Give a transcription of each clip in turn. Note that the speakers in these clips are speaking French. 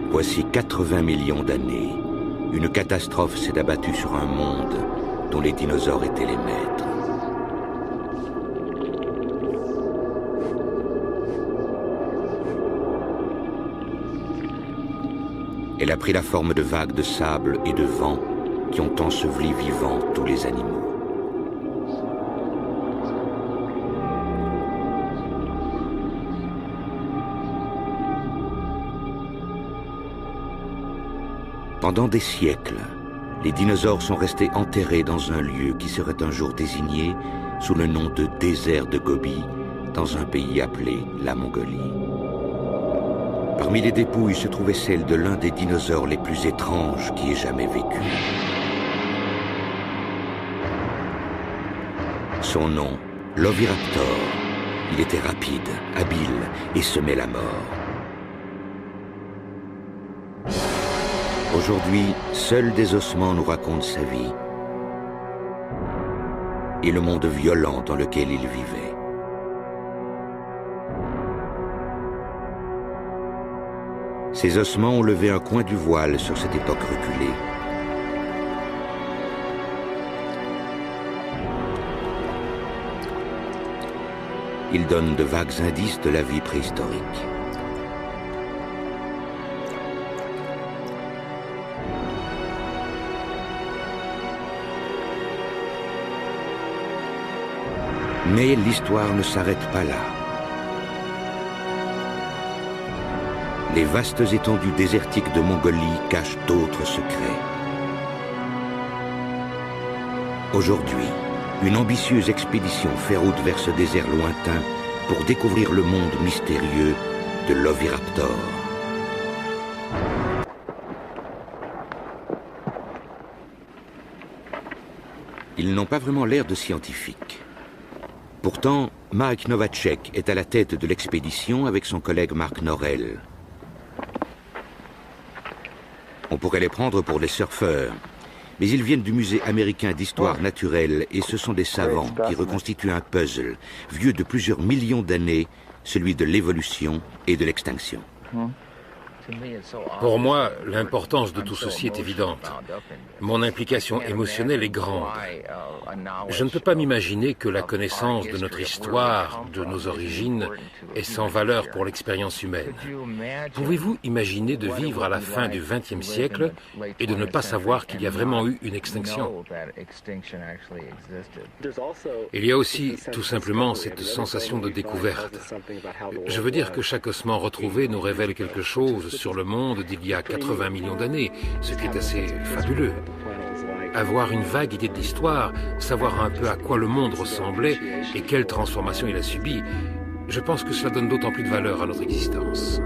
Voici 80 millions d'années. Une catastrophe s'est abattue sur un monde dont les dinosaures étaient les maîtres. Elle a pris la forme de vagues de sable et de vent qui ont enseveli vivants tous les animaux. Pendant des siècles, les dinosaures sont restés enterrés dans un lieu qui serait un jour désigné sous le nom de désert de Gobi, dans un pays appelé la Mongolie. Parmi les dépouilles se trouvait celle de l'un des dinosaures les plus étranges qui ait jamais vécu. Son nom, l'Oviraptor. Il était rapide, habile et semait la mort. Aujourd'hui, seuls des ossements nous racontent sa vie et le monde violent dans lequel il vivait. Ces ossements ont levé un coin du voile sur cette époque reculée. Ils donnent de vagues indices de la vie préhistorique. Mais l'histoire ne s'arrête pas là. Les vastes étendues désertiques de Mongolie cachent d'autres secrets. Aujourd'hui, une ambitieuse expédition fait route vers ce désert lointain pour découvrir le monde mystérieux de l'Oviraptor. Ils n'ont pas vraiment l'air de scientifiques. Pourtant, Marek Novacek est à la tête de l'expédition avec son collègue Mark Norell. On pourrait les prendre pour des surfeurs, mais ils viennent du musée américain d'histoire naturelle et ce sont des savants qui reconstituent un puzzle vieux de plusieurs millions d'années, celui de l'évolution et de l'extinction. Pour moi, l'importance de tout ceci est évidente. Mon implication émotionnelle est grande. Je ne peux pas m'imaginer que la connaissance de notre histoire, de nos origines, est sans valeur pour l'expérience humaine. Pouvez-vous imaginer de vivre à la fin du XXe siècle et de ne pas savoir qu'il y a vraiment eu une extinction? Il y a aussi tout simplement cette sensation de découverte. Je veux dire que chaque ossement retrouvé nous révèle quelque chose sur le monde d'il y a 80 millions d'années, ce qui est assez fabuleux. Avoir une vague idée de l'histoire, savoir un peu à quoi le monde ressemblait et quelle transformation il a subi, je pense que cela donne d'autant plus de valeur à notre existence.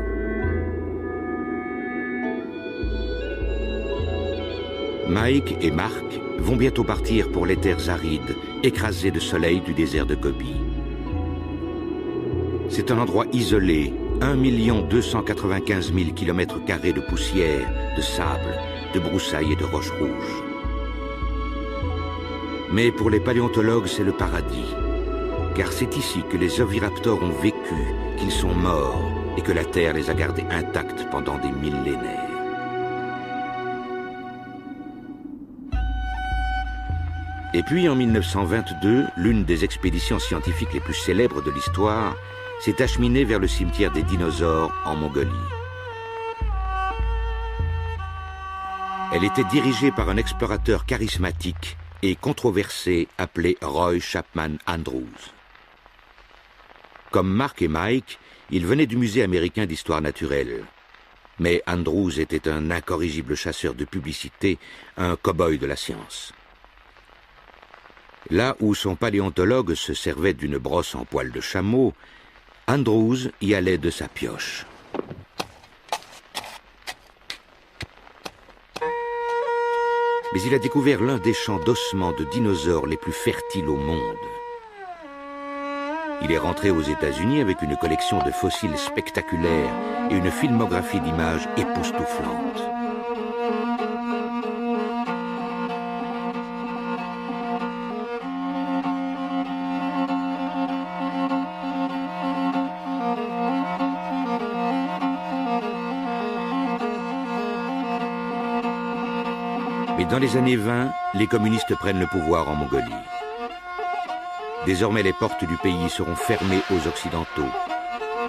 Mike et Mark vont bientôt partir pour les terres arides, écrasées de soleil du désert de Gobi. C'est un endroit isolé, 1 295 000 km² de poussière, de sable, de broussailles et de roches rouges. Mais pour les paléontologues, c'est le paradis. Car c'est ici que les oviraptors ont vécu, qu'ils sont morts et que la Terre les a gardés intacts pendant des millénaires. Et puis en 1922, l'une des expéditions scientifiques les plus célèbres de l'histoire s'est acheminée vers le cimetière des dinosaures en Mongolie. Elle était dirigée par un explorateur charismatique et controversé appelé Roy Chapman Andrews. Comme Mark et Mike, ils venaient du musée américain d'histoire naturelle. Mais Andrews était un incorrigible chasseur de publicité, un cow-boy de la science. Là où son paléontologue se servait d'une brosse en poil de chameau, Andrews y allait de sa pioche. Mais il a découvert l'un des champs d'ossements de dinosaures les plus fertiles au monde. Il est rentré aux États-Unis avec une collection de fossiles spectaculaires et une filmographie d'images époustouflantes. Dans les années 20, les communistes prennent le pouvoir en Mongolie. Désormais, les portes du pays seront fermées aux Occidentaux.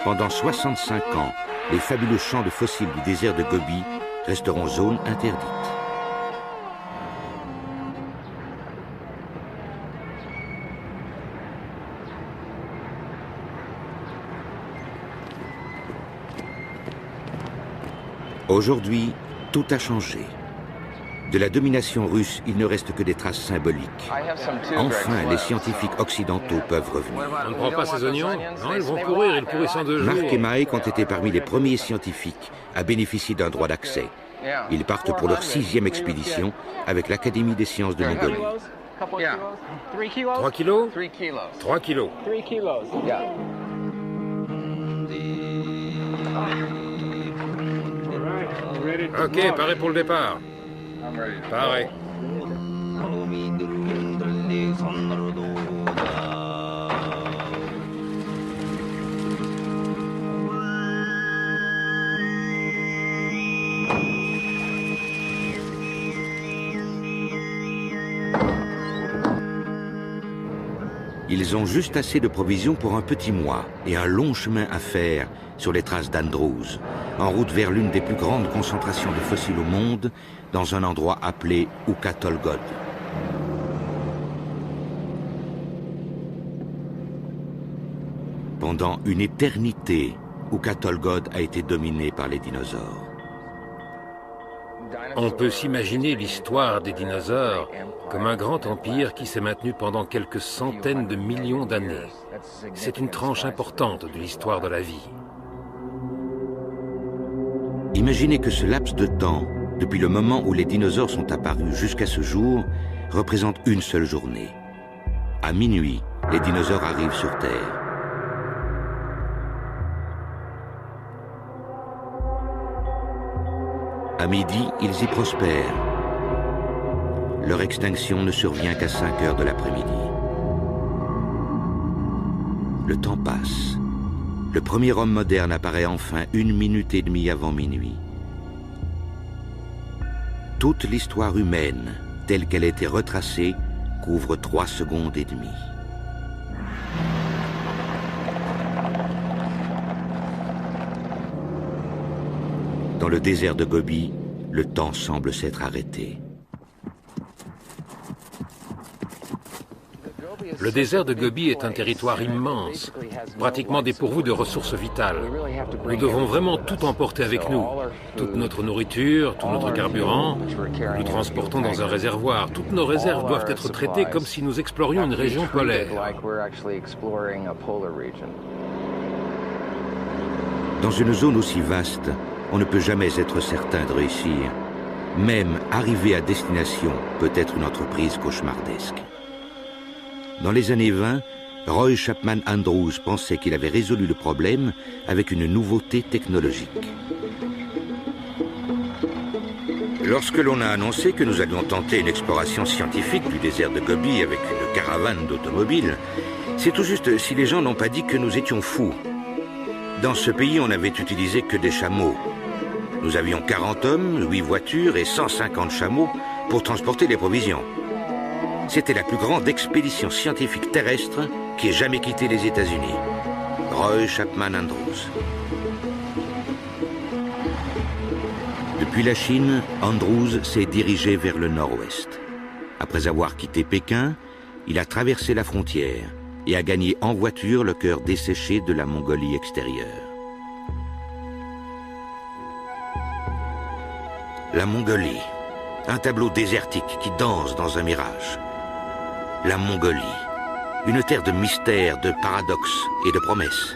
Pendant 65 ans, les fabuleux champs de fossiles du désert de Gobi resteront zone interdite. Aujourd'hui, tout a changé. De la domination russe, il ne reste que des traces symboliques. Enfin, les scientifiques occidentaux peuvent revenir. On ne prend pas ces oignons? Non, ils vont pourrir, ils pourrissent en 2 jours. Mark et Mike ont été parmi les premiers scientifiques à bénéficier d'un droit d'accès. Ils partent pour leur 6e expédition avec l'Académie des sciences de Mongolie. 3 kilos? 3 kilos. Ok, paré pour le départ. Pareil. Ils ont juste assez de provisions pour un petit mois et un long chemin à faire sur les traces d'Andrews, en route vers l'une des plus grandes concentrations de fossiles au monde, dans un endroit appelé Ukha-Tolgod. Pendant une éternité, Ukha-Tolgod a été dominé par les dinosaures. On peut s'imaginer l'histoire des dinosaures comme un grand empire qui s'est maintenu pendant quelques centaines de millions d'années. C'est une tranche importante de l'histoire de la vie. Imaginez que ce laps de temps, depuis le moment où les dinosaures sont apparus jusqu'à ce jour, représente une seule journée. À minuit, les dinosaures arrivent sur Terre. À midi, ils y prospèrent. Leur extinction ne survient qu'à 5 heures de l'après-midi. Le temps passe. Le premier homme moderne apparaît enfin 1 minute et demie avant minuit. Toute l'histoire humaine, telle qu'elle a été retracée, couvre 3 secondes et demie. Dans le désert de Gobi, le temps semble s'être arrêté. Le désert de Gobi est un territoire immense, pratiquement dépourvu de ressources vitales. Nous devons vraiment tout emporter avec nous. Toute notre nourriture, tout notre carburant, nous transportons dans un réservoir. Toutes nos réserves doivent être traitées comme si nous explorions une région polaire. Dans une zone aussi vaste, on ne peut jamais être certain de réussir. Même arriver à destination peut être une entreprise cauchemardesque. Dans les années 20, Roy Chapman Andrews pensait qu'il avait résolu le problème avec une nouveauté technologique. Lorsque l'on a annoncé que nous allions tenter une exploration scientifique du désert de Gobi avec une caravane d'automobiles, c'est tout juste si les gens n'ont pas dit que nous étions fous. Dans ce pays, on n'avait utilisé que des chameaux. Nous avions 40 hommes, 8 voitures et 150 chameaux pour transporter les provisions. C'était la plus grande expédition scientifique terrestre qui ait jamais quitté les États-Unis. Roy Chapman Andrews. Depuis la Chine, Andrews s'est dirigé vers le nord-ouest. Après avoir quitté Pékin, il a traversé la frontière et a gagné en voiture le cœur desséché de la Mongolie extérieure. La Mongolie, un tableau désertique qui danse dans un mirage. La Mongolie, une terre de mystères, de paradoxes et de promesses.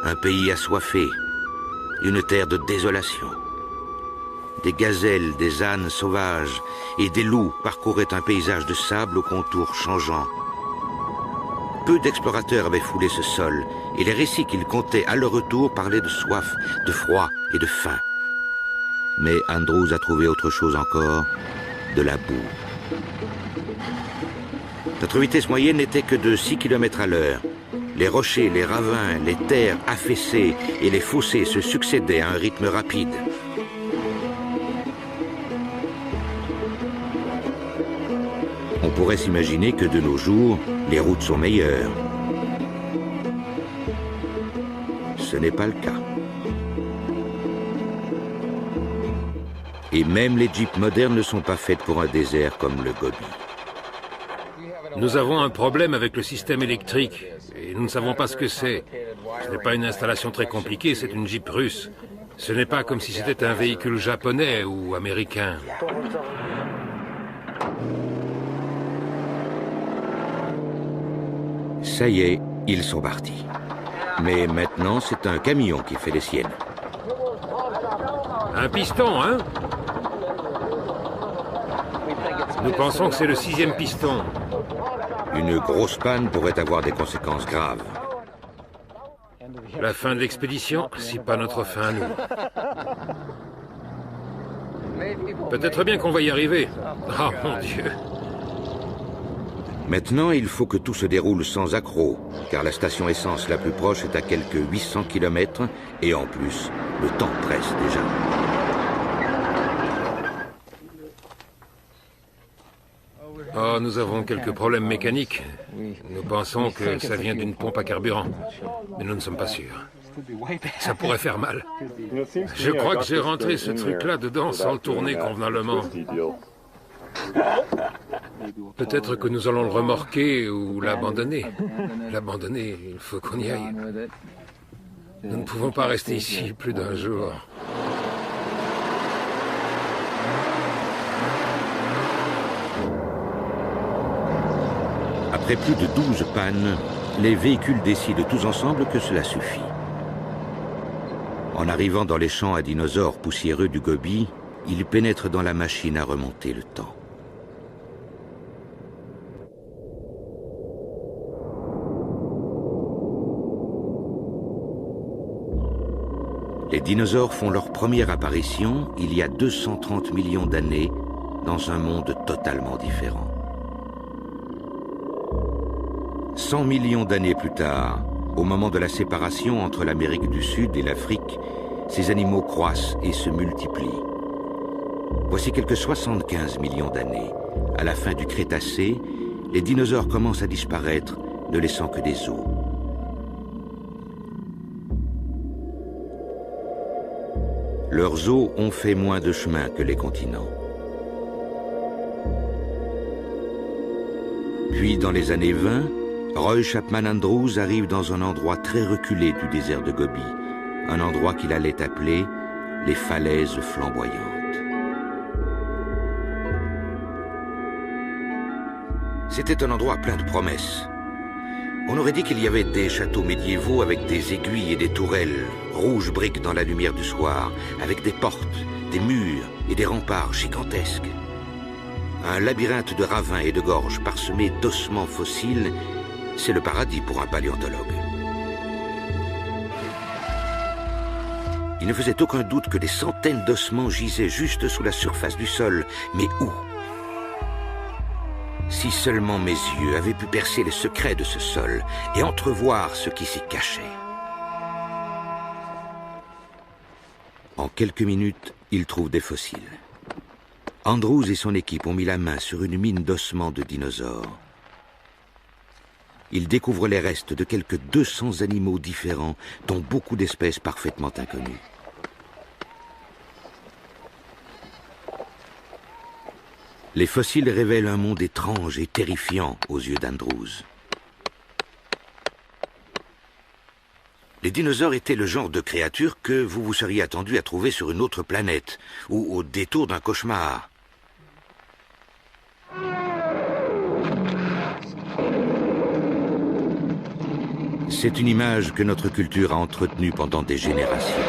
Un pays assoiffé, une terre de désolation. Des gazelles, des ânes sauvages et des loups parcouraient un paysage de sable aux contours changeants. Peu d'explorateurs avaient foulé ce sol et les récits qu'ils contaient à leur retour parlaient de soif, de froid et de faim. Mais Andrews a trouvé autre chose encore, de la boue. Notre vitesse moyenne n'était que de 6 km à l'heure. Les rochers, les ravins, les terres affaissées et les fossés se succédaient à un rythme rapide. pourrait s'imaginer que de nos jours, les routes sont meilleures. Ce n'est pas le cas. Et même les jeeps modernes ne sont pas faites pour un désert comme le Gobi. Nous avons un problème avec le système électrique et nous ne savons pas ce que c'est. Ce n'est pas une installation très compliquée, c'est une Jeep russe. Ce n'est pas comme si c'était un véhicule japonais ou américain. Ça y est, ils sont partis. Mais maintenant, c'est un camion qui fait les siennes. Un piston, hein? Nous pensons que c'est le 6e piston. Une grosse panne pourrait avoir des conséquences graves. La fin de l'expédition, si pas notre fin à nous. Peut-être bien qu'on va y arriver. Oh mon Dieu. Maintenant, il faut que tout se déroule sans accroc, car la station essence la plus proche est à quelques 800 km, et en plus, le temps presse déjà. Oh, nous avons quelques problèmes mécaniques. Nous pensons que ça vient d'une pompe à carburant, mais nous ne sommes pas sûrs. Ça pourrait faire mal. Je crois que j'ai rentré ce truc-là dedans sans le tourner convenablement. Peut-être que nous allons le remorquer ou l'abandonner. L'abandonner, il faut qu'on y aille. Nous ne pouvons pas rester ici plus d'un jour. Après plus de 12 pannes, les véhicules décident tous ensemble que cela suffit. En arrivant dans les champs à dinosaures poussiéreux du Gobi, ils pénètrent dans la machine à remonter le temps. Les dinosaures font leur première apparition il y a 230 millions d'années dans un monde totalement différent. 100 millions d'années plus tard, au moment de la séparation entre l'Amérique du Sud et l'Afrique, ces animaux croissent et se multiplient. Voici quelques 75 millions d'années. À la fin du Crétacé, les dinosaures commencent à disparaître, ne laissant que des os. Leurs os ont fait moins de chemin que les continents. Puis, dans les années 20, Roy Chapman Andrews arrive dans un endroit très reculé du désert de Gobi, un endroit qu'il allait appeler les falaises flamboyantes. C'était un endroit plein de promesses. On aurait dit qu'il y avait des châteaux médiévaux avec des aiguilles et des tourelles, rouges briques dans la lumière du soir, avec des portes, des murs et des remparts gigantesques. Un labyrinthe de ravins et de gorges parsemés d'ossements fossiles, c'est le paradis pour un paléontologue. Il ne faisait aucun doute que des centaines d'ossements gisaient juste sous la surface du sol. Mais où? Si seulement mes yeux avaient pu percer les secrets de ce sol et entrevoir ce qui s'y cachait. En quelques minutes, il trouve des fossiles. Andrews et son équipe ont mis la main sur une mine d'ossements de dinosaures. Ils découvrent les restes de quelques 200 animaux différents, dont beaucoup d'espèces parfaitement inconnues. Les fossiles révèlent un monde étrange et terrifiant aux yeux d'Andrews. Les dinosaures étaient le genre de créatures que vous vous seriez attendu à trouver sur une autre planète ou au détour d'un cauchemar. C'est une image que notre culture a entretenue pendant des générations.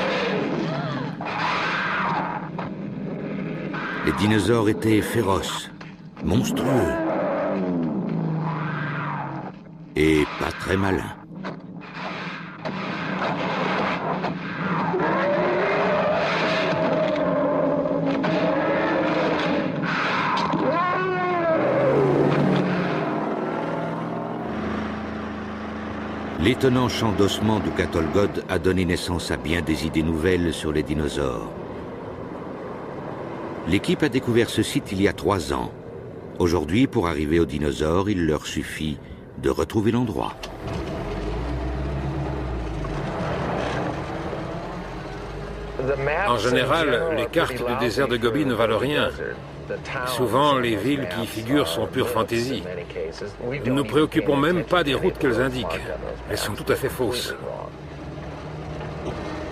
Les dinosaures étaient féroces, monstrueux et pas très malins. L'étonnant champ d'ossements du Katolgod a donné naissance à bien des idées nouvelles sur les dinosaures. L'équipe a découvert ce site il y a 3 ans. Aujourd'hui, pour arriver aux dinosaures, il leur suffit de retrouver l'endroit. En général, les cartes du désert de Gobi ne valent rien. Souvent, les villes qui y figurent sont pure fantaisie. Nous ne nous préoccupons même pas des routes qu'elles indiquent. Elles sont tout à fait fausses.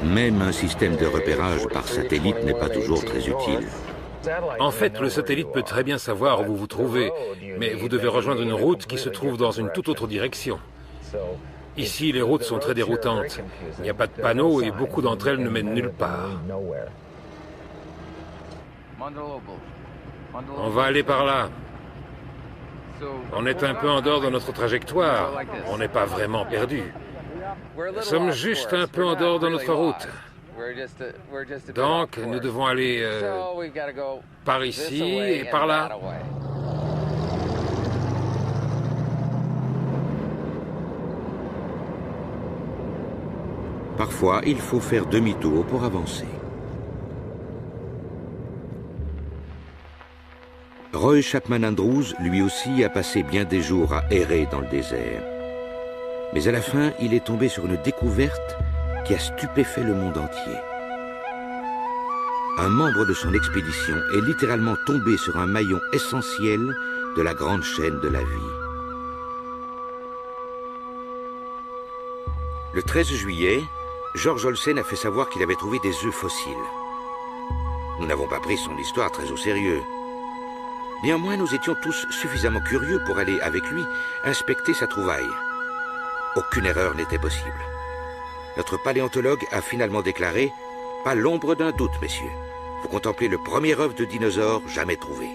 Même un système de repérage par satellite n'est pas toujours très utile. En fait, le satellite peut très bien savoir où vous vous trouvez, mais vous devez rejoindre une route qui se trouve dans une toute autre direction. Ici, les routes sont très déroutantes. Il n'y a pas de panneaux et beaucoup d'entre elles ne mènent nulle part. On va aller par là. On est un peu en dehors de notre trajectoire. On n'est pas vraiment perdu. Nous sommes juste un peu en dehors de notre route. Donc, nous devons aller par ici et par là. Parfois, il faut faire demi-tour pour avancer. Roy Chapman Andrews, lui aussi, a passé bien des jours à errer dans le désert. Mais à la fin, il est tombé sur une découverte qui a stupéfait le monde entier. Un membre de son expédition est littéralement tombé sur un maillon essentiel de la grande chaîne de la vie. Le 13 juillet, George Olsen a fait savoir qu'il avait trouvé des œufs fossiles. Nous n'avons pas pris son histoire très au sérieux. Néanmoins, nous étions tous suffisamment curieux pour aller avec lui inspecter sa trouvaille. Aucune erreur n'était possible. Notre paléontologue a finalement déclaré « Pas l'ombre d'un doute, messieurs. Vous contemplez le premier œuf de dinosaure jamais trouvé. »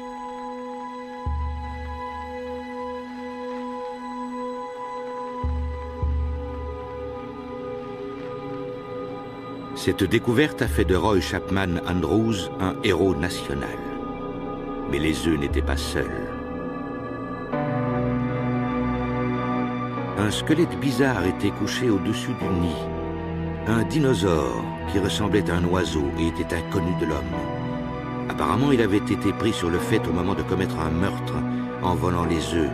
Cette découverte a fait de Roy Chapman Andrews un héros national. Mais les œufs n'étaient pas seuls. Un squelette bizarre était couché au-dessus du nid. Un dinosaure qui ressemblait à un oiseau et était inconnu de l'homme. Apparemment, il avait été pris sur le fait au moment de commettre un meurtre en volant les œufs.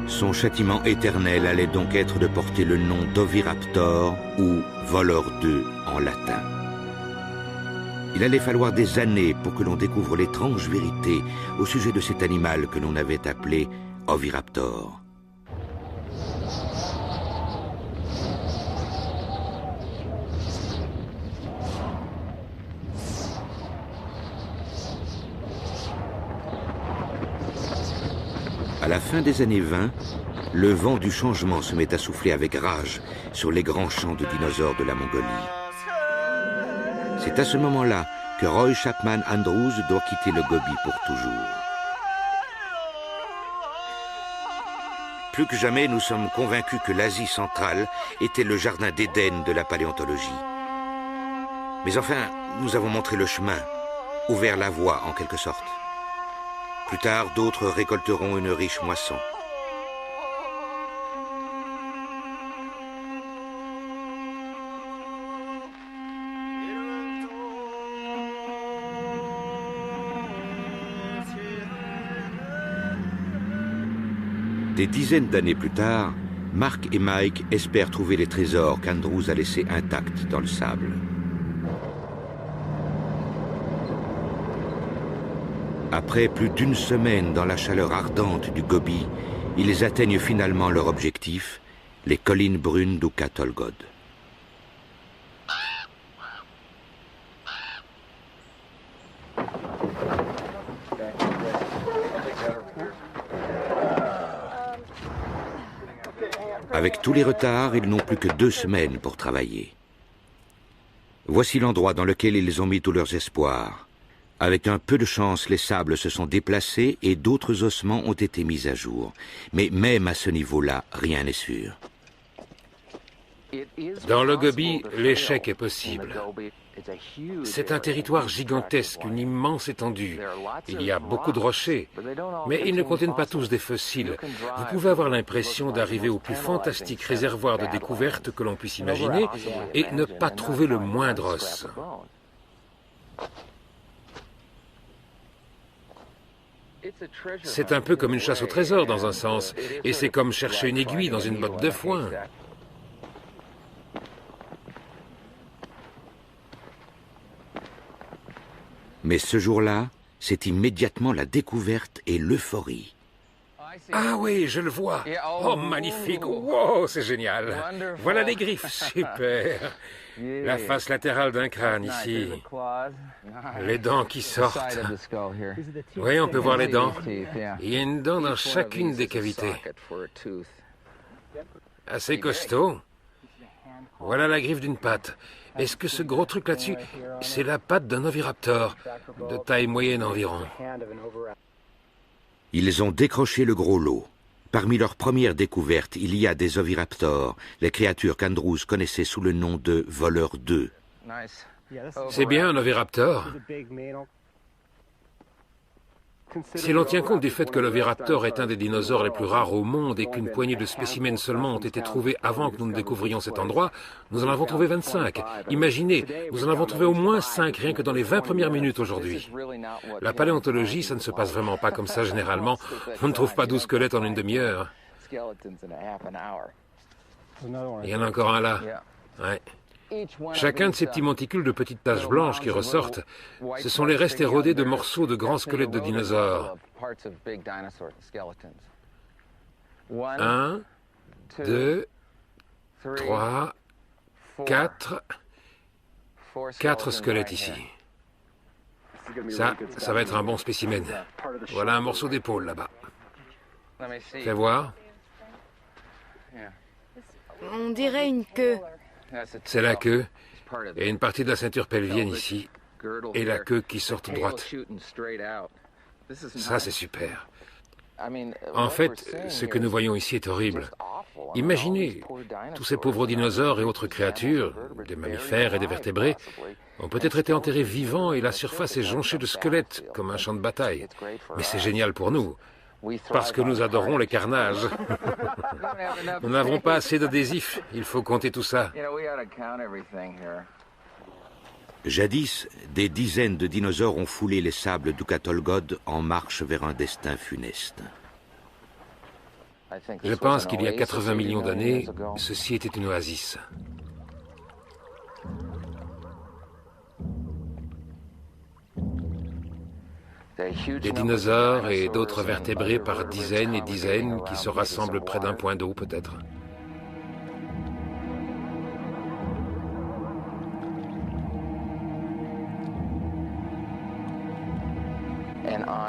Son châtiment éternel allait donc être de porter le nom d'Oviraptor ou voleur d'œufs en latin. Il allait falloir des années pour que l'on découvre l'étrange vérité au sujet de cet animal que l'on avait appelé Oviraptor. À la fin des années 20, le vent du changement se met à souffler avec rage sur les grands champs de dinosaures de la Mongolie. C'est à ce moment-là que Roy Chapman Andrews doit quitter le Gobi pour toujours. Plus que jamais, nous sommes convaincus que l'Asie centrale était le jardin d'Éden de la paléontologie. Mais enfin, nous avons montré le chemin, ouvert la voie en quelque sorte. Plus tard, d'autres récolteront une riche moisson. Des dizaines d'années plus tard, Mark et Mike espèrent trouver les trésors qu'Andrews a laissés intacts dans le sable. Après plus d'une semaine dans la chaleur ardente du Gobi, ils atteignent finalement leur objectif, les collines brunes d'Oukha-Tolgod. Avec tous les retards, ils n'ont plus que 2 semaines pour travailler. Voici l'endroit dans lequel ils ont mis tous leurs espoirs. Avec un peu de chance, les sables se sont déplacés et d'autres ossements ont été mis à jour. Mais même à ce niveau-là, rien n'est sûr. Dans le Gobi, l'échec est possible. C'est un territoire gigantesque, une immense étendue. Il y a beaucoup de rochers, mais ils ne contiennent pas tous des fossiles. Vous pouvez avoir l'impression d'arriver au plus fantastique réservoir de découvertes que l'on puisse imaginer et ne pas trouver le moindre os. C'est un peu comme une chasse au trésor dans un sens, et c'est comme chercher une aiguille dans une botte de foin. Mais ce jour-là, c'est immédiatement la découverte et l'euphorie. Ah oui, je le vois. Oh, magnifique. Wow, c'est génial. Voilà les griffes, super. La face latérale d'un crâne ici. Les dents qui sortent. Oui, on peut voir les dents. Il y a une dent dans chacune des cavités. Assez costaud. Voilà la griffe d'une patte. Est-ce que ce gros truc là-dessus, c'est la patte d'un oviraptor, de taille moyenne environ? Ils ont décroché le gros lot. Parmi leurs premières découvertes, il y a des oviraptors, les créatures qu'Andrews connaissait sous le nom de voleurs d'œufs. C'est bien un oviraptor. Si l'on tient compte du fait que l'oviraptor est un des dinosaures les plus rares au monde et qu'une poignée de spécimens seulement ont été trouvés avant que nous ne découvrions cet endroit, nous en avons trouvé 25. Imaginez, nous en avons trouvé au moins 5 rien que dans les 20 premières minutes aujourd'hui. La paléontologie, ça ne se passe vraiment pas comme ça généralement. On ne trouve pas 12 squelettes en une demi-heure. Il y en a encore un là. Ouais. Chacun de ces petits monticules de petites taches blanches qui ressortent, ce sont les restes érodés de morceaux de grands squelettes de dinosaures. 1, 2, 3, 4... 4 squelettes ici. Ça va être un bon spécimen. Voilà un morceau d'épaule là-bas. Fais voir. On dirait une queue. C'est la queue, et une partie de la ceinture pelvienne ici, et la queue qui sort toute droite. Ça, c'est super. En fait, ce que nous voyons ici est horrible. Imaginez, tous ces pauvres dinosaures et autres créatures, des mammifères et des vertébrés, ont peut-être été enterrés vivants et la surface est jonchée de squelettes, comme un champ de bataille. Mais c'est génial pour nous, parce que nous adorons les carnages. Nous n'avons pas assez d'adhésifs, il faut compter tout ça. Jadis, des dizaines de dinosaures ont foulé les sables d'Oukatolgod en marche vers un destin funeste. Je pense qu'il y a 80 millions d'années, ceci était une oasis. Des dinosaures et d'autres vertébrés par dizaines et dizaines qui se rassemblent près d'un point d'eau peut-être.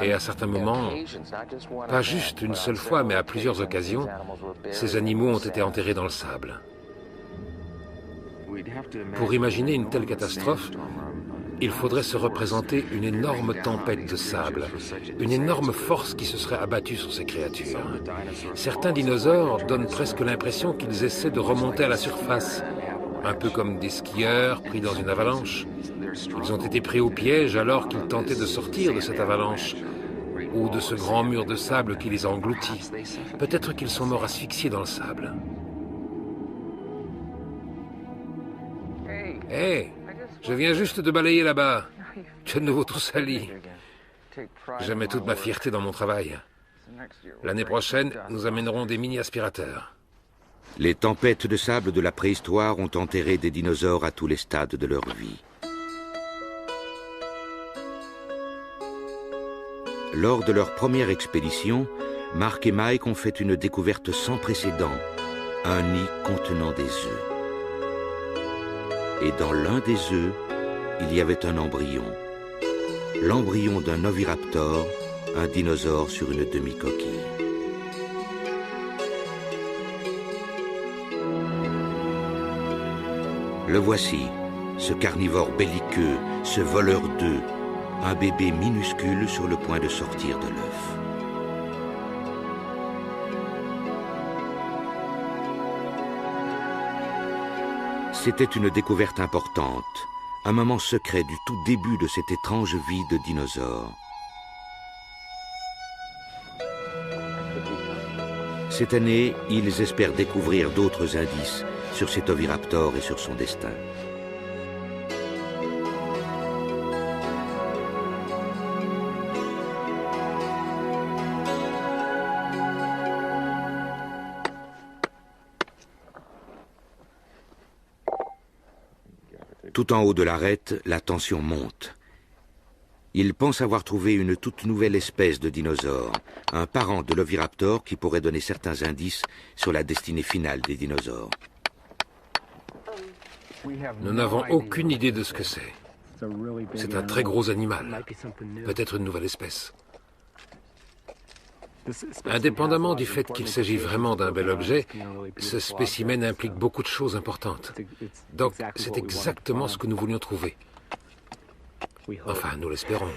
Et à certains moments, pas juste une seule fois, mais à plusieurs occasions, ces animaux ont été enterrés dans le sable. Pour imaginer une telle catastrophe, il faudrait se représenter une énorme tempête de sable, une énorme force qui se serait abattue sur ces créatures. Certains dinosaures donnent presque l'impression qu'ils essaient de remonter à la surface, un peu comme des skieurs pris dans une avalanche. Ils ont été pris au piège alors qu'ils tentaient de sortir de cette avalanche, ou de ce grand mur de sable qui les a engloutis. Peut-être qu'ils sont morts asphyxiés dans le sable. Hé, je viens juste de balayer là-bas. Tu es de nouveau tout sali. Je mets toute ma fierté dans mon travail. L'année prochaine, nous amènerons des mini-aspirateurs. Les tempêtes de sable de la préhistoire ont enterré des dinosaures à tous les stades de leur vie. Lors de leur première expédition, Mark et Mike ont fait une découverte sans précédent, un nid contenant des œufs. Et dans l'un des œufs, il y avait un embryon. L'embryon d'un oviraptor, un dinosaure sur une demi-coquille. Le voici, ce carnivore belliqueux, ce voleur d'œufs, un bébé minuscule sur le point de sortir de l'œuf. C'était une découverte importante, un moment secret du tout début de cette étrange vie de dinosaure. Cette année, ils espèrent découvrir d'autres indices sur cet oviraptor et sur son destin. Tout en haut de l'arête, la tension monte. Ils pensent avoir trouvé une toute nouvelle espèce de dinosaure, un parent de l'oviraptor qui pourrait donner certains indices sur la destinée finale des dinosaures. Nous n'avons aucune idée de ce que c'est. C'est un très gros animal, peut-être une nouvelle espèce. Indépendamment du fait qu'il s'agit vraiment d'un bel objet, ce spécimen implique beaucoup de choses importantes. Donc, c'est exactement ce que nous voulions trouver. Enfin, nous l'espérons.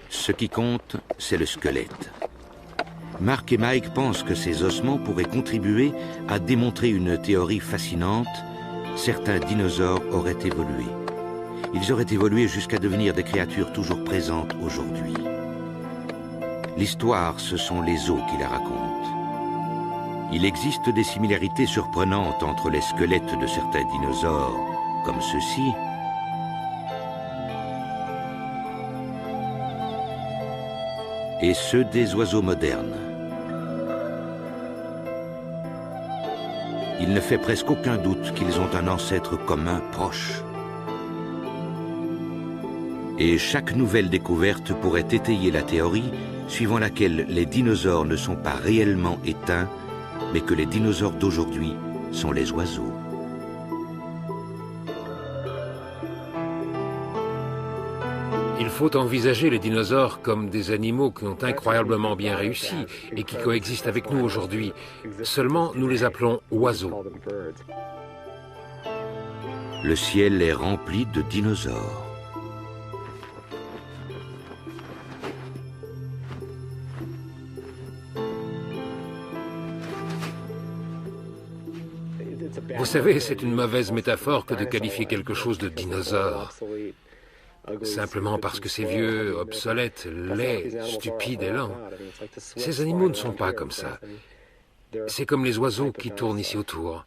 Ce qui compte, c'est le squelette. Mark et Mike pensent que ces ossements pourraient contribuer à démontrer une théorie fascinante. Certains dinosaures auraient évolué. Ils auraient évolué jusqu'à devenir des créatures toujours présentes aujourd'hui. L'histoire, ce sont les os qui la racontent. Il existe des similarités surprenantes entre les squelettes de certains dinosaures, comme ceux-ci, et ceux des oiseaux modernes. Il ne fait presque aucun doute qu'ils ont un ancêtre commun proche. Et chaque nouvelle découverte pourrait étayer la théorie suivant laquelle les dinosaures ne sont pas réellement éteints, mais que les dinosaures d'aujourd'hui sont les oiseaux. Il faut envisager les dinosaures comme des animaux qui ont incroyablement bien réussi et qui coexistent avec nous aujourd'hui. Seulement, nous les appelons oiseaux. Le ciel est rempli de dinosaures. Vous savez, c'est une mauvaise métaphore que de qualifier quelque chose de dinosaure. Simplement parce que c'est vieux, obsolète, laid, stupide et lent. Ces animaux ne sont pas comme ça. C'est comme les oiseaux qui tournent ici autour.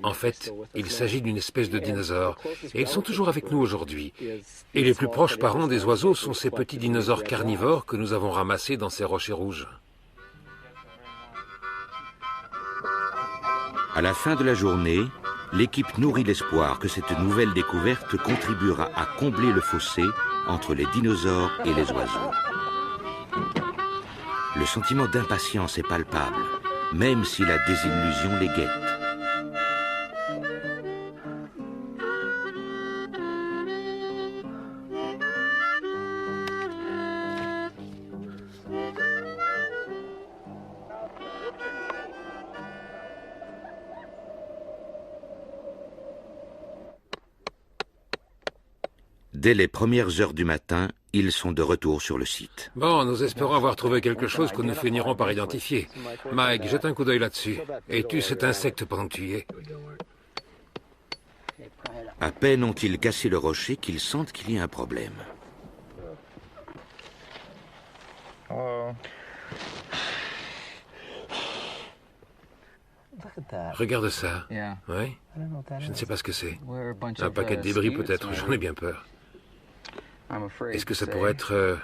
En fait, il s'agit d'une espèce de dinosaure, et ils sont toujours avec nous aujourd'hui. Et les plus proches parents des oiseaux sont ces petits dinosaures carnivores que nous avons ramassés dans ces rochers rouges. À la fin de la journée, l'équipe nourrit l'espoir que cette nouvelle découverte contribuera à combler le fossé entre les dinosaures et les oiseaux. Le sentiment d'impatience est palpable, même si la désillusion les guette. Dès les premières heures du matin, ils sont de retour sur le site. Bon, nous espérons avoir trouvé quelque chose que nous finirons par identifier. Mike, jette un coup d'œil là-dessus. Et tue cet insecte pendant que tu y es. À peine ont-ils cassé le rocher qu'ils sentent qu'il y a un problème. Regarde ça. Oui? Je ne sais pas ce que c'est. Un paquet de débris peut-être, j'en ai bien peur. Est-ce que ça pourrait être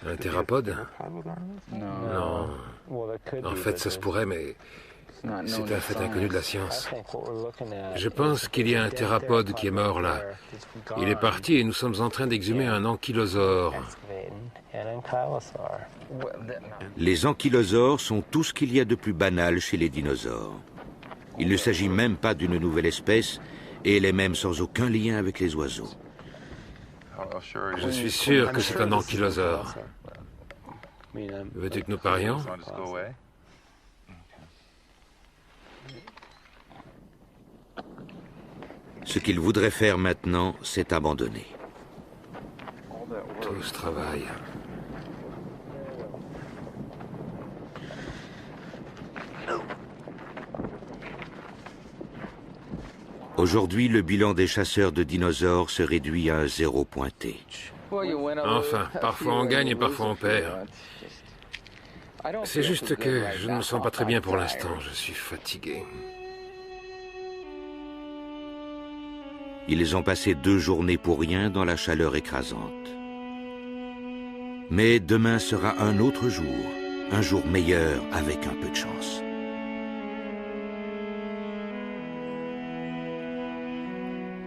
un théropode? Non. En fait, ça se pourrait, mais c'est un fait inconnu de la science. Je pense qu'il y a un théropode qui est mort là. Il est parti et nous sommes en train d'exhumer un ankylosaure. Les ankylosaures sont tout ce qu'il y a de plus banal chez les dinosaures. Il ne s'agit même pas d'une nouvelle espèce et elle est même sans aucun lien avec les oiseaux. Je suis sûr que c'est un ankylosaure. Veux-tu que nous parions? Ce qu'ils voudraient faire maintenant, c'est abandonner. Tout ce travail. Aujourd'hui, le bilan des chasseurs de dinosaures se réduit à un zéro pointé. Enfin, parfois on gagne et parfois on perd. C'est juste que je ne me sens pas très bien pour l'instant. Je suis fatigué. Ils ont passé 2 journées pour rien dans la chaleur écrasante. Mais demain sera un autre jour, un jour meilleur avec un peu de chance.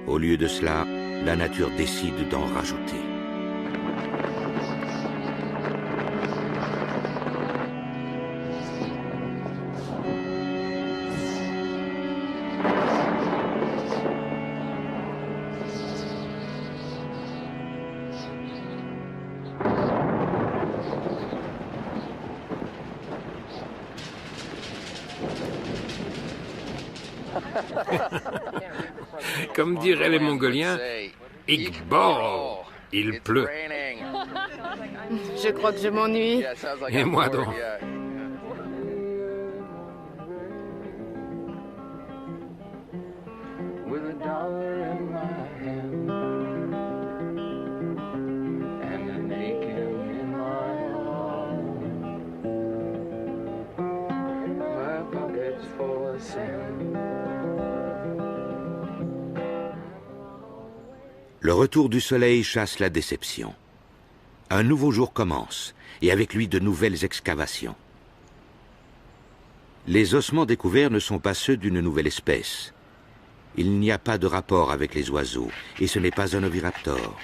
Au lieu de cela, la nature décide d'en rajouter. Comme diraient les Mongoliens, Igbor, il pleut. Je crois que je m'ennuie. Et moi donc. Le retour du soleil chasse la déception. Un nouveau jour commence, et avec lui de nouvelles excavations. Les ossements découverts ne sont pas ceux d'une nouvelle espèce. Il n'y a pas de rapport avec les oiseaux, et ce n'est pas un oviraptor.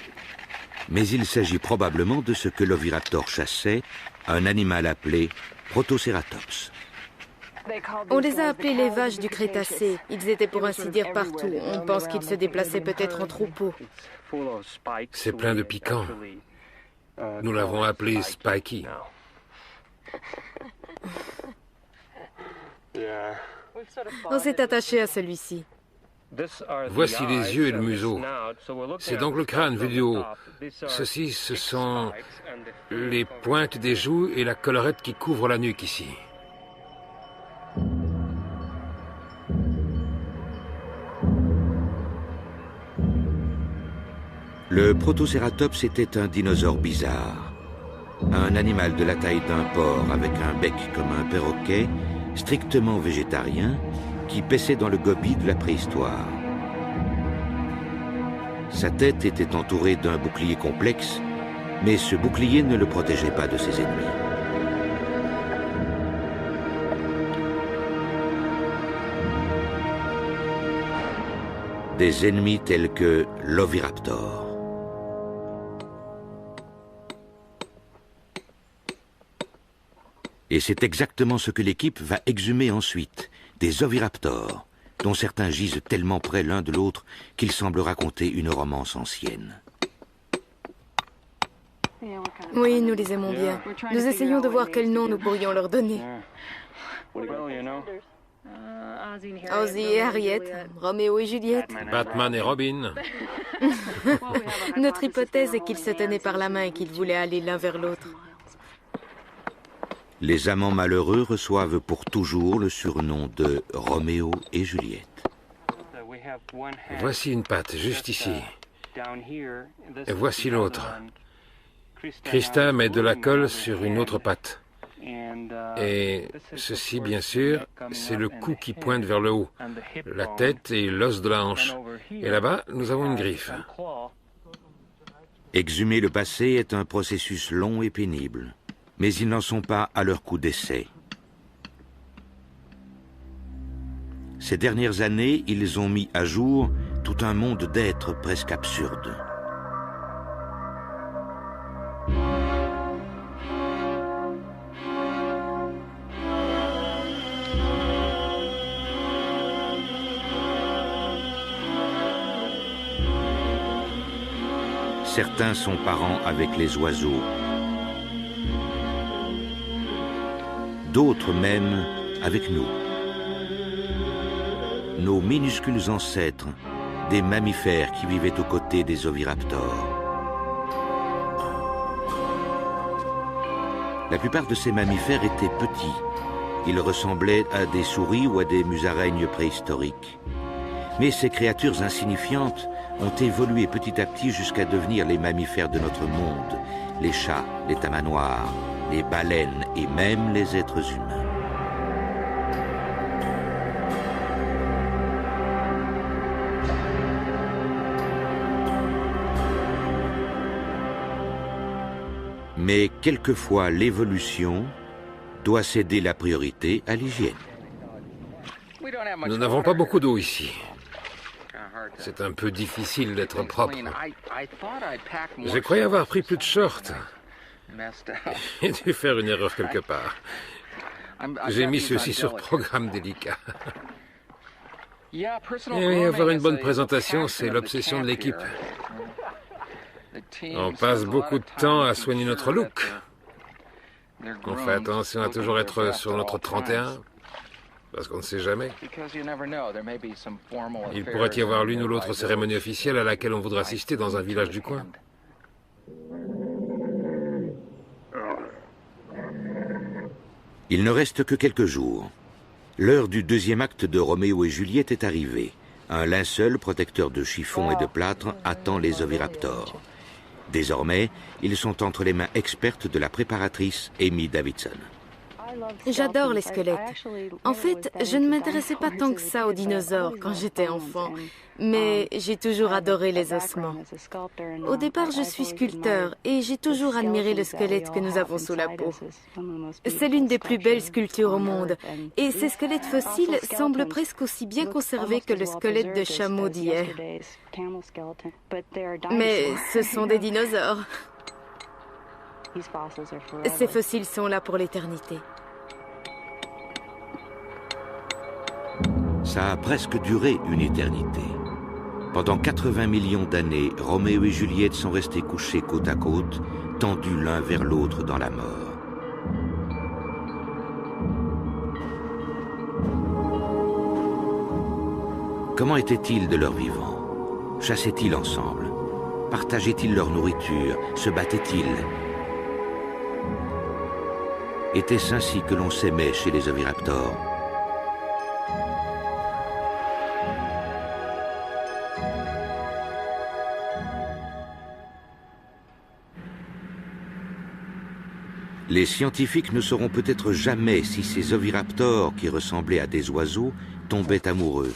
Mais il s'agit probablement de ce que l'oviraptor chassait, un animal appelé Protoceratops. On les a appelés les vaches du Crétacé. Ils étaient pour ainsi dire partout. On pense qu'ils se déplaçaient peut-être en troupeau. C'est plein de piquants. Nous l'avons appelé Spiky. On s'est attaché à celui-ci. Voici les yeux et le museau. C'est donc le crâne vu du haut. Ceci, ce sont les pointes des joues et la collerette qui couvre la nuque ici. Le Protoceratops était un dinosaure bizarre. Un animal de la taille d'un porc avec un bec comme un perroquet, strictement végétarien, qui paissait dans le gobi de la préhistoire. Sa tête était entourée d'un bouclier complexe, mais ce bouclier ne le protégeait pas de ses ennemis. Des ennemis tels que l'oviraptor. Et c'est exactement ce que l'équipe va exhumer ensuite, des oviraptors, dont certains gisent tellement près l'un de l'autre qu'ils semblent raconter une romance ancienne. Oui, nous les aimons bien. Nous essayons de voir quel nom nous pourrions leur donner. Ozzy et Harriet, Roméo et Juliette. Batman et Robin. Notre hypothèse est qu'ils se tenaient par la main et qu'ils voulaient aller l'un vers l'autre. Les amants malheureux reçoivent pour toujours le surnom de Roméo et Juliette. Voici une patte, juste ici. Et voici l'autre. Christa met de la colle sur une autre patte. Et ceci, bien sûr, c'est le cou qui pointe vers le haut, la tête et l'os de la hanche. Et là-bas, nous avons une griffe. Exhumer le passé est un processus long et pénible, mais ils n'en sont pas à leur coup d'essai. Ces dernières années, ils ont mis à jour tout un monde d'êtres presque absurdes. Certains sont parents avec les oiseaux, d'autres même avec nous. Nos minuscules ancêtres, des mammifères qui vivaient aux côtés des oviraptors. La plupart de ces mammifères étaient petits. Ils ressemblaient à des souris ou à des musaraignes préhistoriques. Mais ces créatures insignifiantes ont évolué petit à petit jusqu'à devenir les mammifères de notre monde, les chats, les tamanoirs, les baleines et même les êtres humains. Mais quelquefois l'évolution doit céder la priorité à l'hygiène. Nous n'avons pas beaucoup d'eau ici. C'est un peu difficile d'être propre. Je croyais avoir pris plus de shorts. J'ai dû faire une erreur quelque part. J'ai mis ceci sur programme délicat. Et avoir une bonne présentation, c'est l'obsession de l'équipe. On passe beaucoup de temps à soigner notre look. On fait attention à toujours être sur notre 31, parce qu'on ne sait jamais. Il pourrait y avoir l'une ou l'autre cérémonie officielle à laquelle on voudra assister dans un village du coin. Il ne reste que quelques jours. L'heure du deuxième acte de Roméo et Juliette est arrivée. Un linceul protecteur de chiffon et de plâtre attend les oviraptors. Désormais, ils sont entre les mains expertes de la préparatrice Amy Davidson. J'adore les squelettes. En fait, je ne m'intéressais pas tant que ça aux dinosaures quand j'étais enfant, mais j'ai toujours adoré les ossements. Au départ, je suis sculpteur et j'ai toujours admiré le squelette que nous avons sous la peau. C'est l'une des plus belles sculptures au monde, et ces squelettes fossiles semblent presque aussi bien conservés que le squelette de chameau d'hier. Mais ce sont des dinosaures. Ces fossiles sont là pour l'éternité. Ça a presque duré une éternité. Pendant 80 millions d'années, Roméo et Juliette sont restés couchés côte à côte, tendus l'un vers l'autre dans la mort. Comment était-il de leur vivant? Chassaient-ils ensemble? Partageaient-ils leur nourriture? Se battaient-ils? Était-ce ainsi que l'on s'aimait chez les oviraptors? Les scientifiques ne sauront peut-être jamais si ces oviraptors, qui ressemblaient à des oiseaux, tombaient amoureux.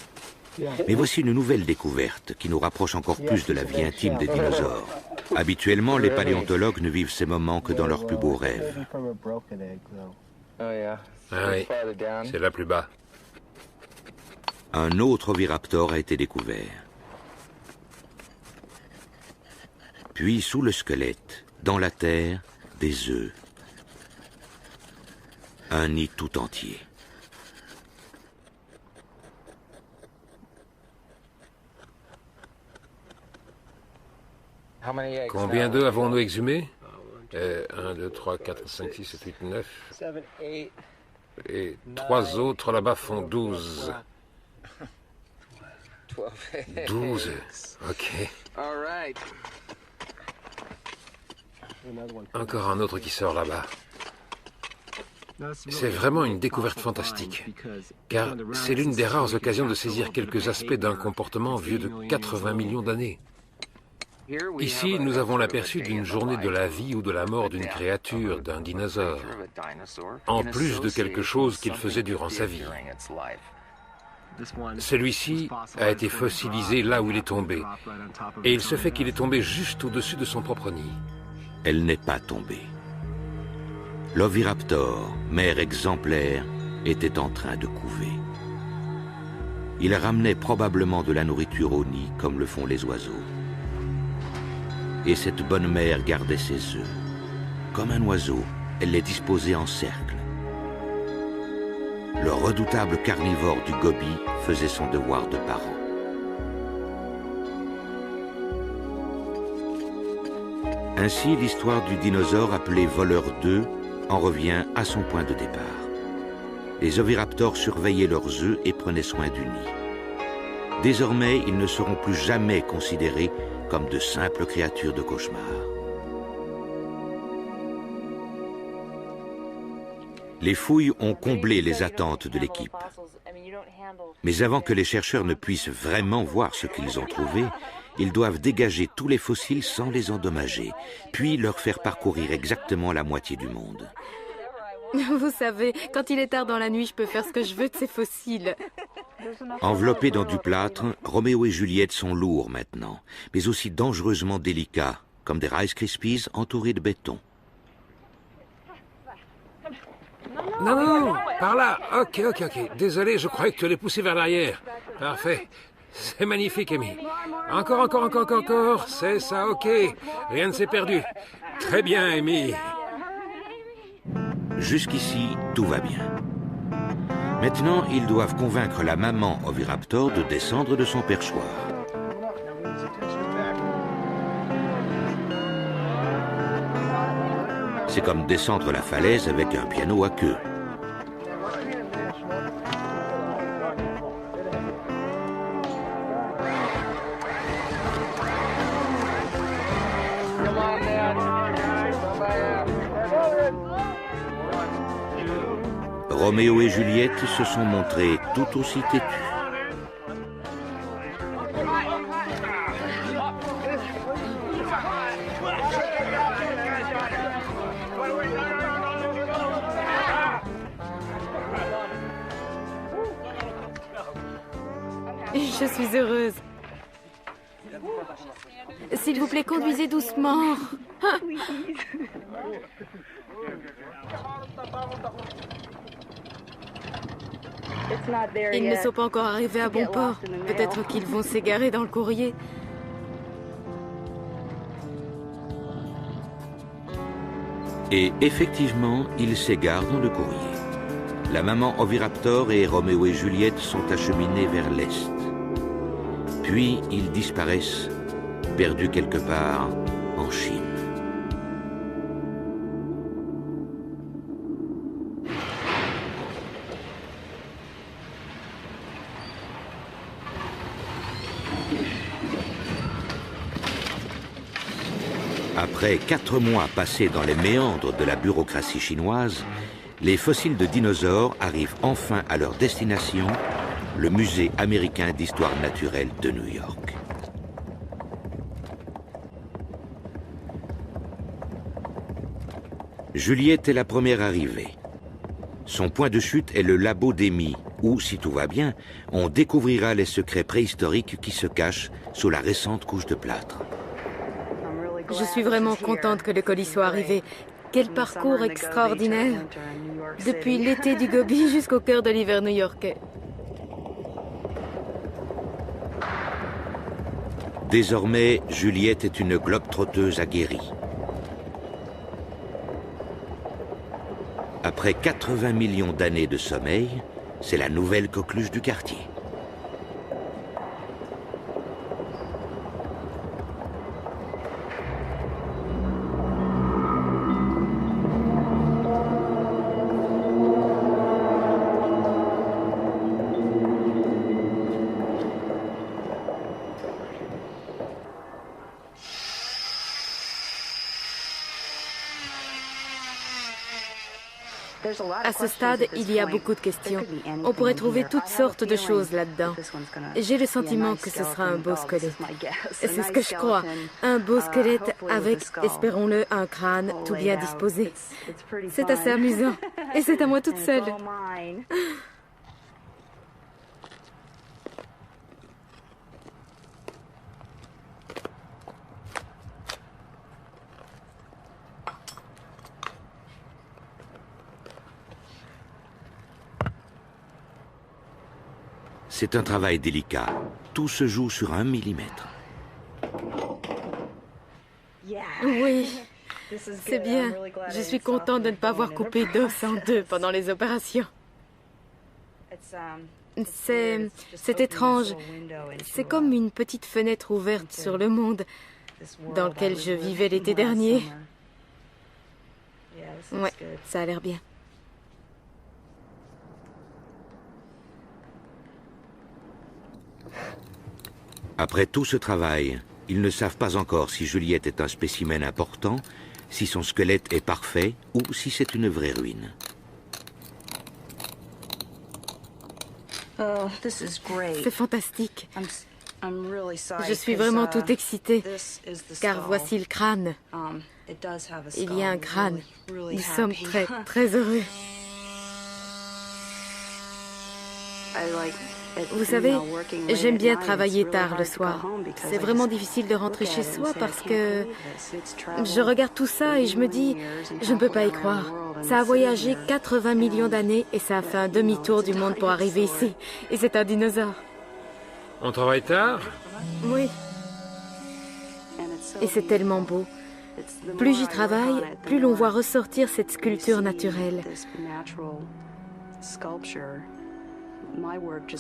Mais voici une nouvelle découverte qui nous rapproche encore plus de la vie intime des dinosaures. Habituellement, les paléontologues ne vivent ces moments que dans leurs plus beaux rêves. Ah oui, c'est là plus bas. Un autre oviraptor a été découvert. Puis, sous le squelette, dans la terre, des œufs. Un nid tout entier. Combien d'œufs avons-nous exhumés 1, 2, 3, 4, 5, 6, 7, 8, 9. Et 3 autres là-bas font 12. 12, ok. Encore un autre qui sort là-bas. C'est vraiment une découverte fantastique, car c'est l'une des rares occasions de saisir quelques aspects d'un comportement vieux de 80 millions d'années. Ici, nous avons l'aperçu d'une journée de la vie ou de la mort d'une créature, d'un dinosaure, en plus de quelque chose qu'il faisait durant sa vie. Celui-ci a été fossilisé là où il est tombé, et il se fait qu'il est tombé juste au-dessus de son propre nid. Elle n'est pas tombée. L'oviraptor, mère exemplaire, était en train de couver. Il ramenait probablement de la nourriture au nid, comme le font les oiseaux. Et cette bonne mère gardait ses œufs. Comme un oiseau, elle les disposait en cercle. Le redoutable carnivore du Gobi faisait son devoir de parent. Ainsi, l'histoire du dinosaure appelé voleur d'œufs en revient à son point de départ. Les oviraptors surveillaient leurs œufs et prenaient soin du nid. Désormais, ils ne seront plus jamais considérés comme de simples créatures de cauchemar. Les fouilles ont comblé les attentes de l'équipe. Mais avant que les chercheurs ne puissent vraiment voir ce qu'ils ont trouvé, ils doivent dégager tous les fossiles sans les endommager, puis leur faire parcourir exactement la moitié du monde. Vous savez, quand il est tard dans la nuit, je peux faire ce que je veux de ces fossiles. Enveloppés dans du plâtre, Roméo et Juliette sont lourds maintenant, mais aussi dangereusement délicats, comme des Rice Krispies entourés de béton. Non, par là. Ok. Désolé, je croyais que tu allais pousser vers l'arrière. Parfait. C'est magnifique, Amy. Encore. C'est ça, ok. Rien ne s'est perdu. Très bien, Amy. Jusqu'ici, tout va bien. Maintenant, ils doivent convaincre la maman oviraptor de descendre de son perchoir. C'est comme descendre la falaise avec un piano à queue. Roméo et Juliette se sont montrés tout aussi têtus. Je suis heureuse. S'il vous plaît, conduisez doucement. Ils ne sont pas encore arrivés à bon port. Peut-être qu'ils vont s'égarer dans le courrier. Et effectivement, ils s'égarent dans le courrier. La maman oviraptor et Roméo et Juliette sont acheminés vers l'est. Puis ils disparaissent, perdus quelque part en Chine. Après 4 mois passés dans les méandres de la bureaucratie chinoise, les fossiles de dinosaures arrivent enfin à leur destination, le Musée américain d'histoire naturelle de New York. Juliette est la première arrivée. Son point de chute est le labo d'Amy, où, si tout va bien, on découvrira les secrets préhistoriques qui se cachent sous la récente couche de plâtre. Je suis vraiment contente que le colis soit arrivé. Quel parcours extraordinaire! Depuis l'été du Gobi jusqu'au cœur de l'hiver new-yorkais. Désormais, Juliette est une globe-trotteuse aguerrie. Après 80 millions d'années de sommeil, c'est la nouvelle coqueluche du quartier. À ce stade, il y a beaucoup de questions. On pourrait trouver toutes sortes de choses là-dedans. J'ai le sentiment que ce sera un beau squelette. C'est ce que je crois. Un beau squelette avec, espérons-le, un crâne tout bien disposé. C'est assez amusant. Et c'est à moi toute seule. C'est un travail délicat. Tout se joue sur 1 millimètre. Oui, c'est bien. Je suis contente de ne pas avoir coupé d'os en deux pendant les opérations. C'est étrange. C'est comme une petite fenêtre ouverte sur le monde dans lequel je vivais l'été dernier. Ouais, ça a l'air bien. Après tout ce travail, ils ne savent pas encore si Juliette est un spécimen important, si son squelette est parfait ou si c'est une vraie ruine. C'est fantastique. Je suis vraiment toute excitée, car voici le crâne. Il y a un crâne. Nous sommes très, très heureux. Vous savez, j'aime bien travailler tard le soir. C'est vraiment difficile de rentrer chez soi parce que je regarde tout ça et je me dis, je ne peux pas y croire. Ça a voyagé 80 millions d'années et ça a fait un demi-tour du monde pour arriver ici. Et c'est un dinosaure. On travaille tard? Oui. Et c'est tellement beau. Plus j'y travaille, plus l'on voit ressortir cette sculpture naturelle.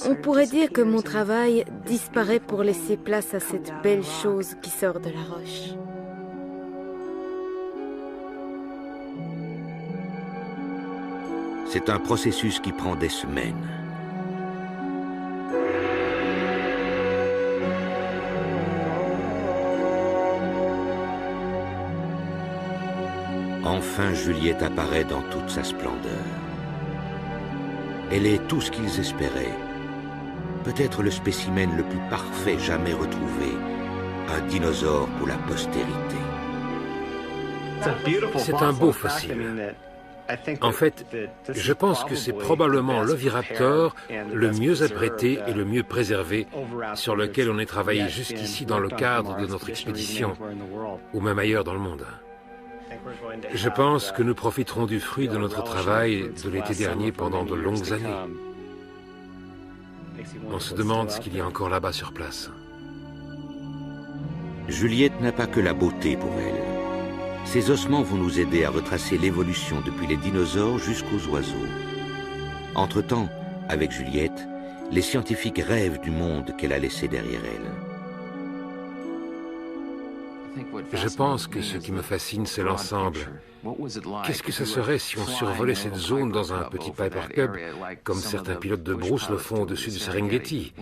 On pourrait dire que mon travail disparaît pour laisser place à cette belle chose qui sort de la roche. C'est un processus qui prend des semaines. Enfin, Juliette apparaît dans toute sa splendeur. Elle est tout ce qu'ils espéraient. Peut-être le spécimen le plus parfait jamais retrouvé. Un dinosaure pour la postérité. C'est un beau fossile. En fait, je pense que c'est probablement l'oviraptor le mieux apprêté et le mieux préservé sur lequel on ait travaillé jusqu'ici dans le cadre de notre expédition, ou même ailleurs dans le monde. Je pense que nous profiterons du fruit de notre travail de l'été dernier pendant de longues années. On se demande ce qu'il y a encore là-bas sur place. Juliette n'a pas que la beauté pour elle. Ces ossements vont nous aider à retracer l'évolution depuis les dinosaures jusqu'aux oiseaux. Entre-temps, avec Juliette, les scientifiques rêvent du monde qu'elle a laissé derrière elle. Je pense que ce qui me fascine, c'est l'ensemble. Qu'est-ce que ça serait si on survolait cette zone dans un petit Piper Cub, comme certains pilotes de brousse le font au-dessus du Serengeti?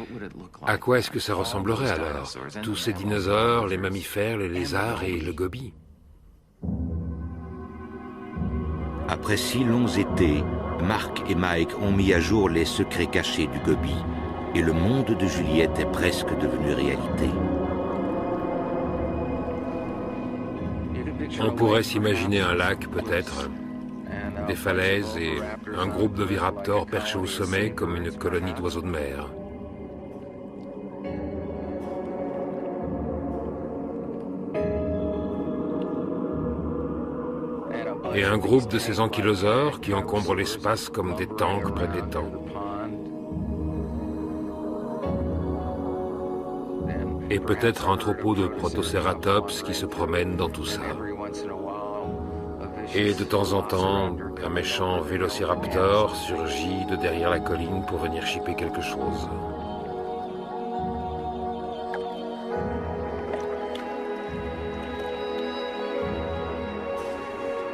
À quoi est-ce que ça ressemblerait alors? Tous ces dinosaures, les mammifères, les lézards et le gobi. Après 6 longs étés, Mark et Mike ont mis à jour les secrets cachés du gobi et le monde de Juliette est presque devenu réalité. On pourrait s'imaginer un lac, peut-être, des falaises et un groupe d'oviraptors perchés au sommet comme une colonie d'oiseaux de mer. Et un groupe de ces ankylosaures qui encombrent l'espace comme des tanks près de l'étang. Et peut-être un troupeau de protocératops qui se promènent dans tout ça. Et de temps en temps, un méchant vélociraptor surgit de derrière la colline pour venir chipper quelque chose.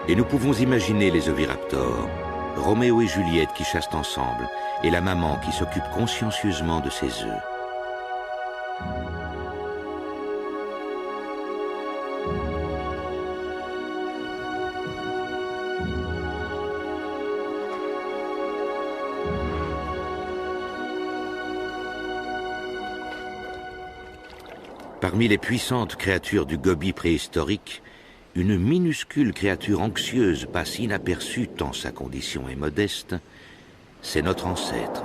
Et nous pouvons imaginer les oviraptors, Roméo et Juliette qui chassent ensemble, et la maman qui s'occupe consciencieusement de ses œufs. Parmi les puissantes créatures du gobi préhistorique, une minuscule créature anxieuse passe inaperçue tant sa condition est modeste, c'est notre ancêtre.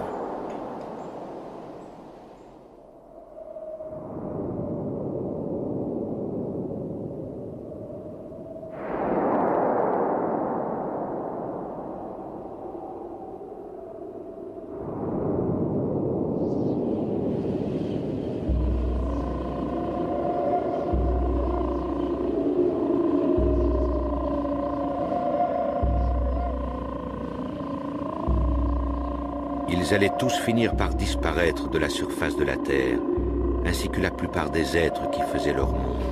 Ils allaient tous finir par disparaître de la surface de la Terre, ainsi que la plupart des êtres qui faisaient leur monde.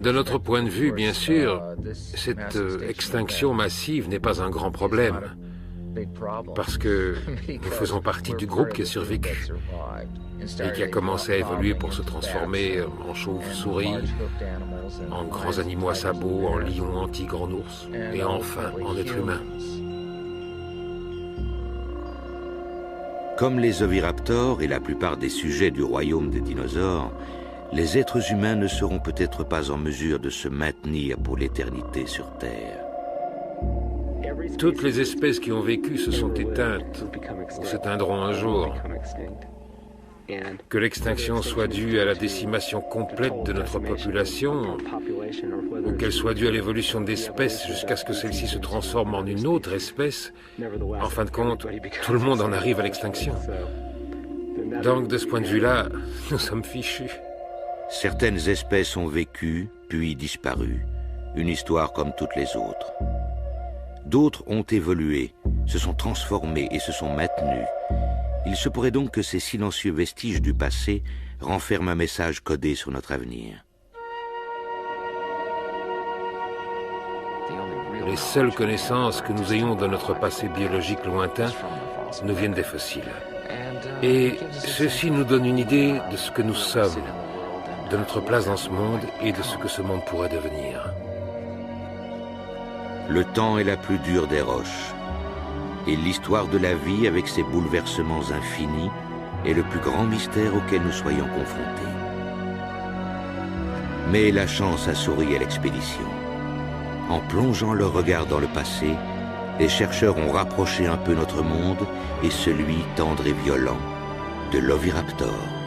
De notre point de vue, bien sûr, cette extinction massive n'est pas un grand problème, parce que nous faisons partie du groupe qui a survécu et qui a commencé à évoluer pour se transformer en chauve-souris, en grands animaux à sabots, en lions, en tigres, en ours, et enfin en êtres humains. Comme les oviraptors et la plupart des sujets du royaume des dinosaures, les êtres humains ne seront peut-être pas en mesure de se maintenir pour l'éternité sur Terre. Toutes les espèces qui ont vécu se sont éteintes ou s'éteindront un jour. Que l'extinction soit due à la décimation complète de notre population ou qu'elle soit due à l'évolution d'espèces jusqu'à ce que celle-ci se transforme en une autre espèce, en fin de compte, tout le monde en arrive à l'extinction. Donc, de ce point de vue-là, nous sommes fichus. Certaines espèces ont vécu, puis disparu. Une histoire comme toutes les autres. D'autres ont évolué, se sont transformées et se sont maintenues. Il se pourrait donc que ces silencieux vestiges du passé renferment un message codé sur notre avenir. Les seules connaissances que nous ayons de notre passé biologique lointain nous viennent des fossiles. Et ceci nous donne une idée de ce que nous sommes, de notre place dans ce monde et de ce que ce monde pourrait devenir. Le temps est la plus dure des roches. Et l'histoire de la vie avec ses bouleversements infinis est le plus grand mystère auquel nous soyons confrontés. Mais la chance a souri à l'expédition. En plongeant leur regard dans le passé, les chercheurs ont rapproché un peu notre monde et celui tendre et violent de l'oviraptor.